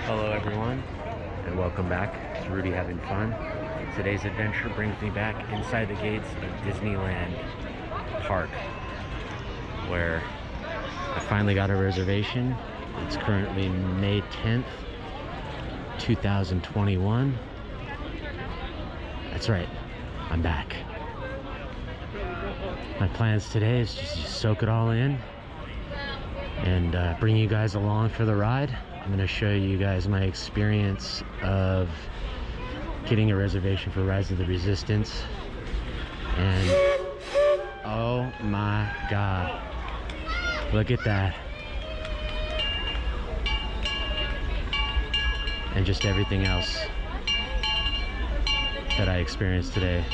Hello everyone, and welcome back to Rudy Having Fun. Today's adventure brings me back inside the gates of Disneyland Park, where I finally got a reservation. It's currently May 10th, 2021. That's right, I'm back. My plans today is just to soak it all in and bring you guys along for the ride. I'm going to show you guys my experience of getting a reservation for Rise of the Resistance. And oh my god, look at that. And just everything else that I experienced today.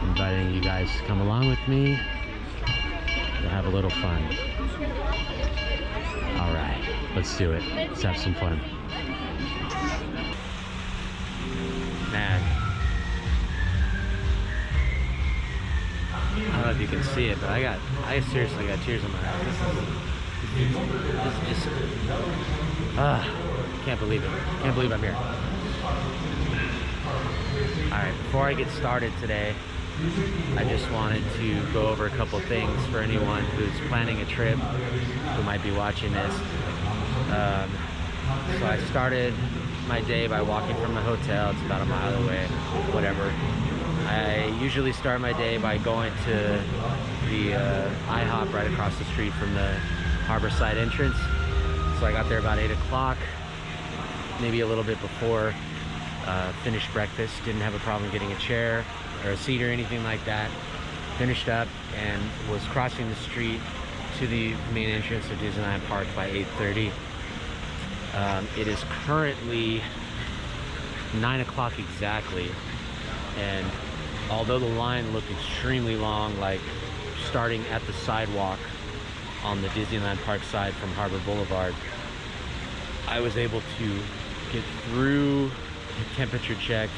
Inviting you guys to come along with me to have a little fun. All right, let's do it. Let's have some fun. Man, I don't know if you can see it, but I seriously got tears in my eyes. This is just, can't believe it. Can't believe I'm here. All right, before I get started today, I just wanted to go over a couple things for anyone who's planning a trip, who might be watching this. So I started my day by walking from the hotel. It's about a mile away, whatever. I usually start my day by going to the IHOP right across the street from the Harborside entrance. So I got there about 8 o'clock, maybe a little bit before. Finished breakfast, didn't have a problem getting a chair or a seat or anything like that. Finished up and was crossing the street to the main entrance of Disneyland Park by 8:30. It is currently 9 o'clock exactly, and although the line looked extremely long, like starting at the sidewalk on the Disneyland Park side from Harbor Boulevard, I was able to get through temperature check,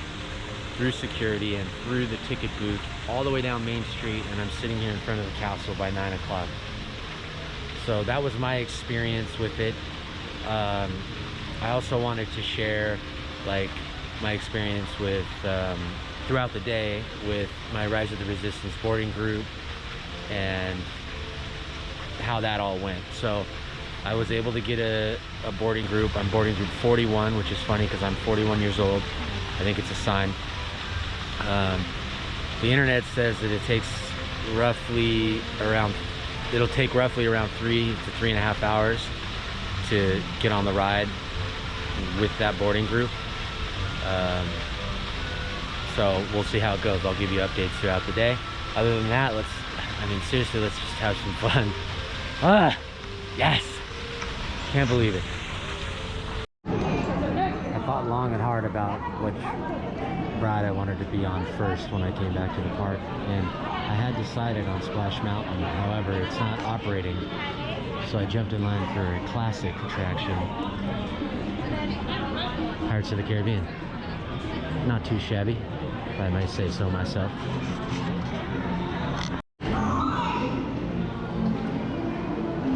through security, and through the ticket booth all the way down Main Street, and I'm sitting here in front of the castle by 9 o'clock. So that was my experience with it. I also wanted to share like my experience with throughout the day with my Rise of the Resistance boarding group and how that all went. So I was able to get a boarding group. I'm boarding group 41, which is funny because I'm 41 years old. I think it's a sign. The internet says that it takes roughly around 3 to 3.5 hours to get on the ride with that boarding group. So we'll see how it goes. I'll give you updates throughout the day. Other than that, seriously, let's just have some fun. Yes! Can't believe it. I thought long and hard about which ride I wanted to be on first when I came back to the park, and I had decided on Splash Mountain. However, it's not operating, so I jumped in line for a classic attraction, Pirates of the Caribbean. Not too shabby, if I might say so myself.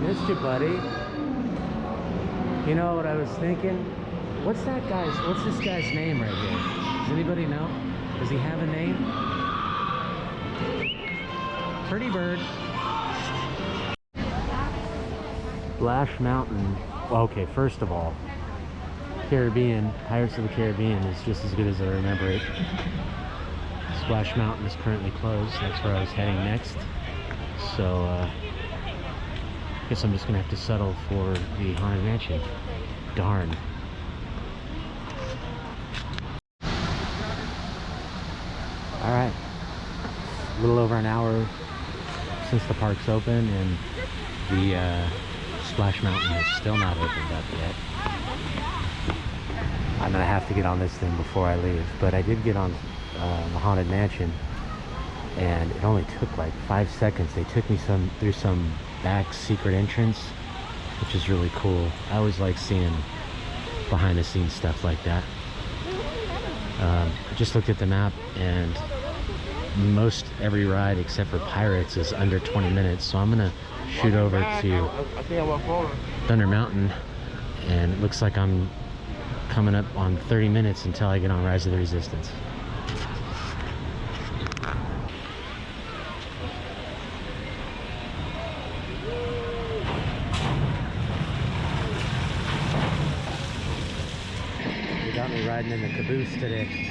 Missed you, buddy. You know what I was thinking? What's this guy's name right here? Does anybody know? Does he have a name? Pretty bird. Splash Mountain. Well, okay, first of all, Pirates of the Caribbean is just as good as I remember it. Splash Mountain is currently closed. That's where I was heading next. So, I guess I'm just gonna have to settle for the Haunted Mansion. Darn. Alright, a little over an hour since the park's open, and the Splash Mountain is still not opened up yet. I'm gonna have to get on this thing before I leave, but I did get on the Haunted Mansion, and it only took like 5 seconds. They took me through some back secret entrance, which is really cool. I always like seeing behind the scenes stuff like that. I just looked at the map, and most every ride except for Pirates is under 20 minutes, so I'm gonna shoot over to Thunder Mountain and it looks like I'm coming up on 30 minutes until I get on Rise of the Resistance. They got me riding in the caboose today.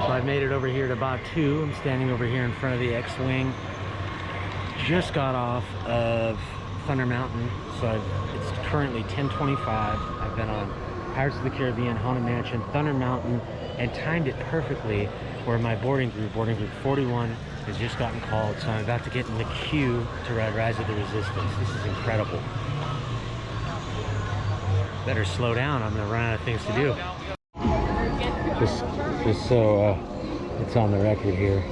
I've made it over here to Batu. I'm standing over here in front of the X-Wing. Just got off of Thunder Mountain, so it's currently 10:25. I've been on Pirates of the Caribbean, Haunted Mansion, Thunder Mountain, and timed it perfectly where my boarding group 41, has just gotten called, so I'm about to get in the queue to ride Rise of the Resistance. This is incredible. Better slow down, I'm gonna run out of things to do. Just so it's on the record here.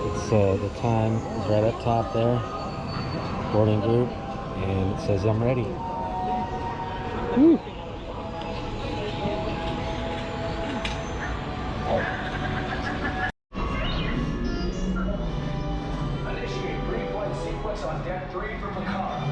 It's the time is right up top there, boarding group, and it says I'm ready. Woo. Initiate pre-flight sequence on deck 3 for Picard.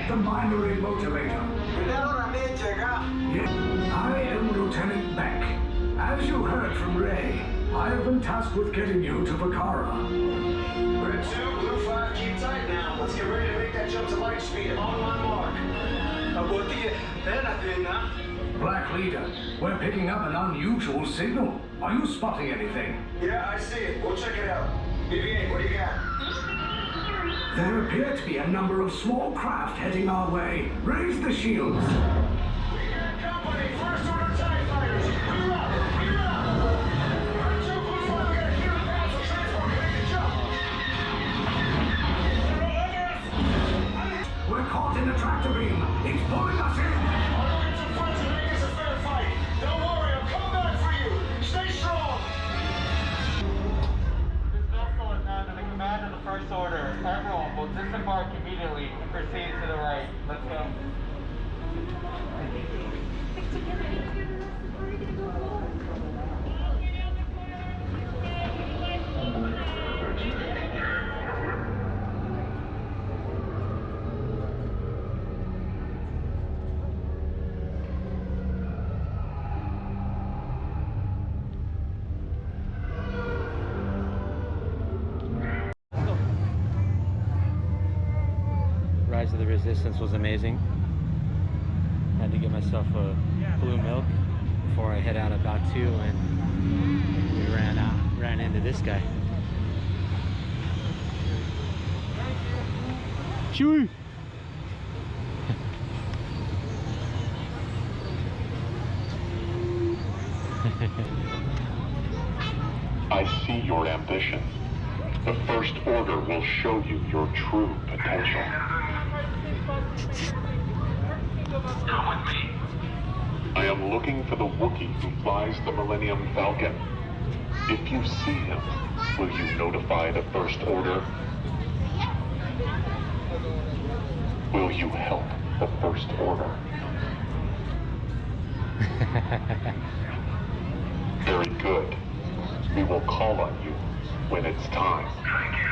The binary motivator. I am Lieutenant Beck. As you heard from Ray, I have been tasked with getting you to Vakara. Red 2, Blue 5, keep tight now. Let's get ready to make that jump to light speed. On my mark. Black Leader, we're picking up an unusual signal. Are you spotting anything? Yeah, I see it. We'll check it out. BB-8, what do you got? There appear to be a number of small craft heading our way. Raise the shields. We got company. First order TIE fighters. Clear up. Clear up. Red 2, Blue 5, got a human battle transport. Make the jump. We're caught in the tractor beam. It's pulling us in. I'll get some friends and make this a fair fight. Don't worry, I'm coming back for you. Stay strong. This vessel is under the command of the First Order. Everyone will disembark immediately and proceed to the right. Let's go. Rise of the Resistance was amazing. Had to get myself a blue milk before I head out about 2, and we ran into this guy. Chewy! I see your ambition. The First Order will show you your true potential. Come with me. I am looking for the Wookiee who flies the Millennium Falcon. If you see him, will you notify the First Order? Will you help the First Order? Very good. We will call on you when it's time. Thank you,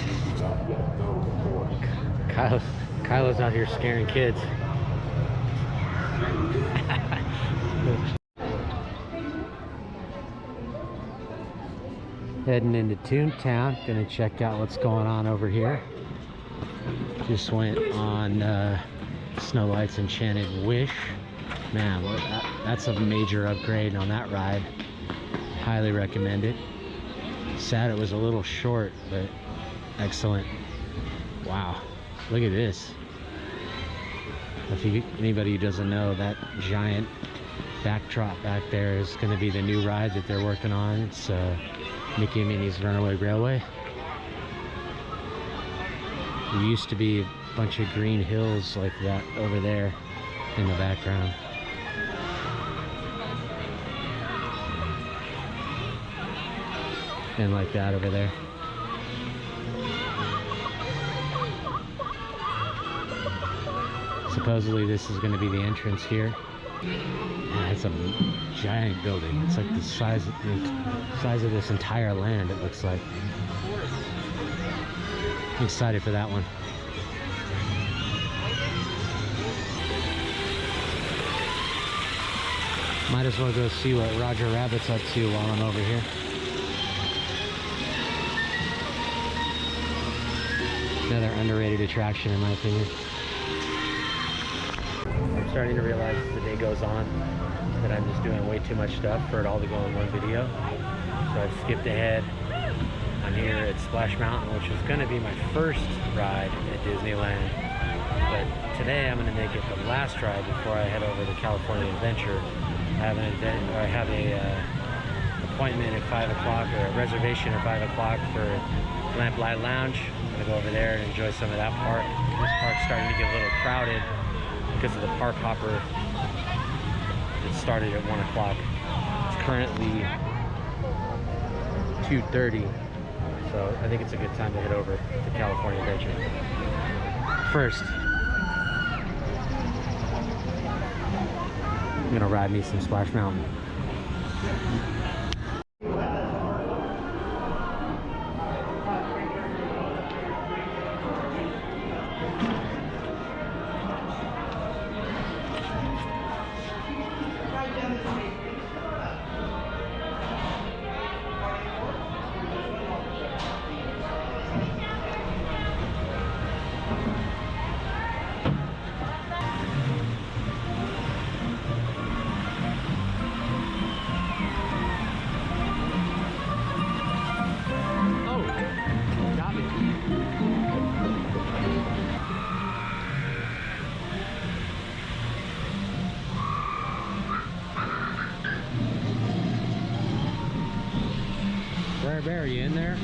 citizen. Kylo's out here scaring kids. Heading into Toontown, gonna check out what's going on over here. Just went on Snow White's Enchanted Wish. Man, that's a major upgrade on that ride. Highly recommend it. Sad it was a little short, but excellent. Wow, look at this. If anybody who doesn't know, that giant backdrop back there is going to be the new ride that they're working on. It's Mickey and Minnie's Runaway Railway. There used to be a bunch of green hills like that over there in the background. And like that over there. Supposedly this is going to be the entrance here. Yeah, it's a giant building. It's like the size of this entire land, it looks like. I'm excited for that one. Might as well go see what Roger Rabbit's up to while I'm over here. Another underrated attraction in my opinion. I'm starting to realize as the day goes on that I'm just doing way too much stuff for it all to go in one video. So I've skipped ahead. I'm here at Splash Mountain, which is going to be my first ride at Disneyland. But today I'm going to make it the last ride before I head over to California Adventure. I have an appointment at 5 o'clock, or a reservation at 5 o'clock for Lamplight Lounge. I'm going to go over there and enjoy some of that park. This park's starting to get a little crowded because of the park hopper. It started at 1 o'clock. It's currently 2:30, so I think it's a good time to head over to California Adventure. First, I'm gonna ride me some Splash Mountain. Bear, are you in there?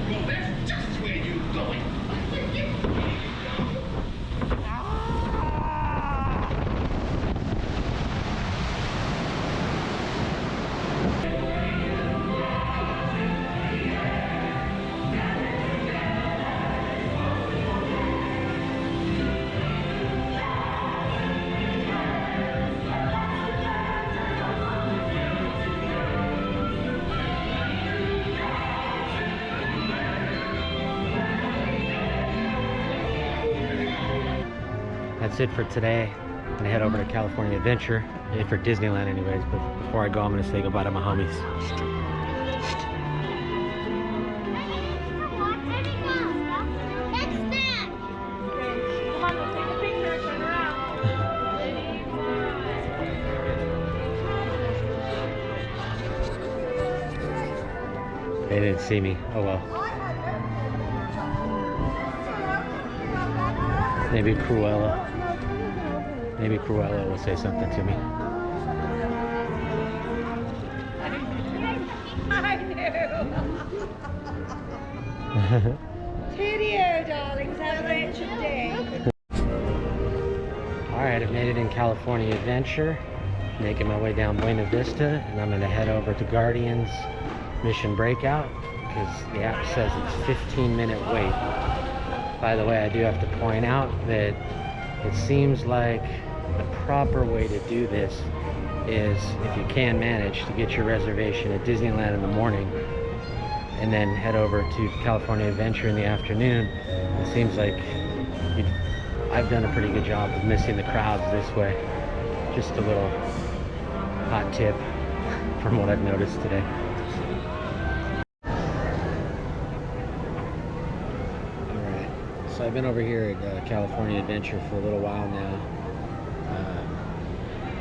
Well, that's just where you're going. that's it for today. I'm gonna head over to California Adventure, for Disneyland anyways, but before I go, I'm gonna say goodbye to my homies. They didn't see me. Oh well. Maybe Cruella will say something to me. I knew. Video, darlings. Have a great day. Alright, I've made it in California Adventure. Making my way down Buena Vista, and I'm gonna head over to Guardians Mission Breakout because the app says it's 15-minute wait. By the way, I do have to point out that it seems like the proper way to do this is, if you can manage, to get your reservation at Disneyland in the morning and then head over to California Adventure in the afternoon. It seems like I've done a pretty good job of missing the crowds this way. Just a little hot tip from what I've noticed today. Alright, so I've been over here at California Adventure for a little while now.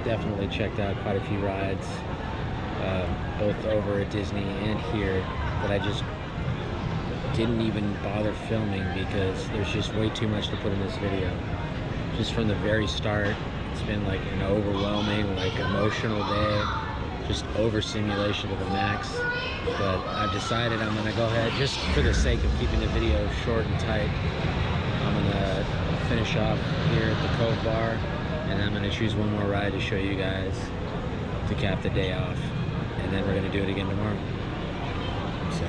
Definitely checked out quite a few rides, both over at Disney and here, that I just didn't even bother filming because there's just way too much to put in this video. Just from the very start, it's been like an overwhelming, like emotional day, just overstimulation to the max. But I've decided I'm gonna go ahead, just for the sake of keeping the video short and tight, I'm gonna finish off here at the Cove Bar, and I'm gonna choose one more ride to show you guys to cap the day off, and then we're gonna do it again tomorrow. So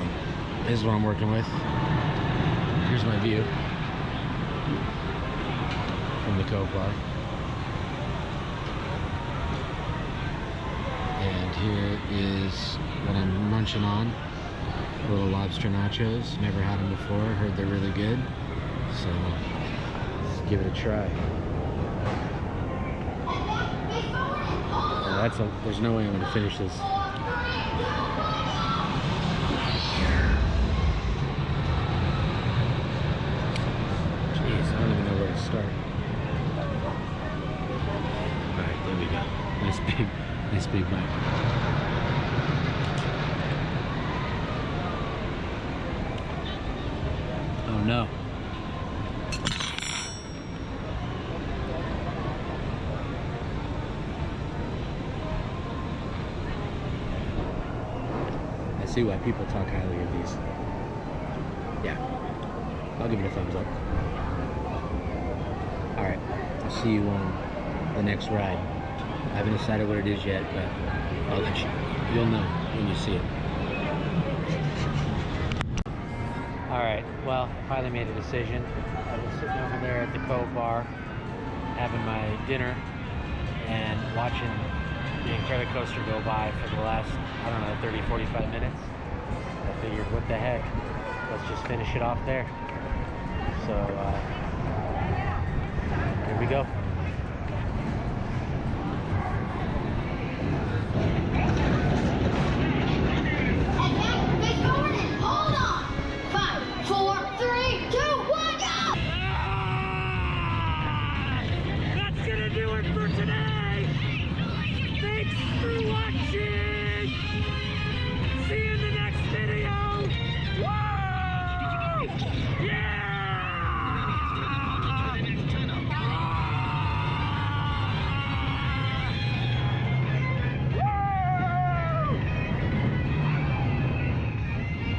this is what I'm working with. Here's my view from the Cove Bar. And here is what I'm munching on. Little lobster nachos. Never had them before. Heard they're really good. So let's give it a try. Oh, there's no way I'm gonna finish this. Jeez, I don't even know where to start. Alright, there we go. Nice big bite. Oh no. I see why people talk highly of these. Yeah, I'll give it a thumbs up. Alright, I'll see you on the next ride. I haven't decided what it is yet, but I'll let you. You'll know when you see it. Alright, well, I finally made a decision. I was sitting over there at the Cove Bar, having my dinner, and watching the credit coaster go by for the last, I don't know, 30, 45 minutes. I figured, what the heck, let's just finish it off there. So, here we go.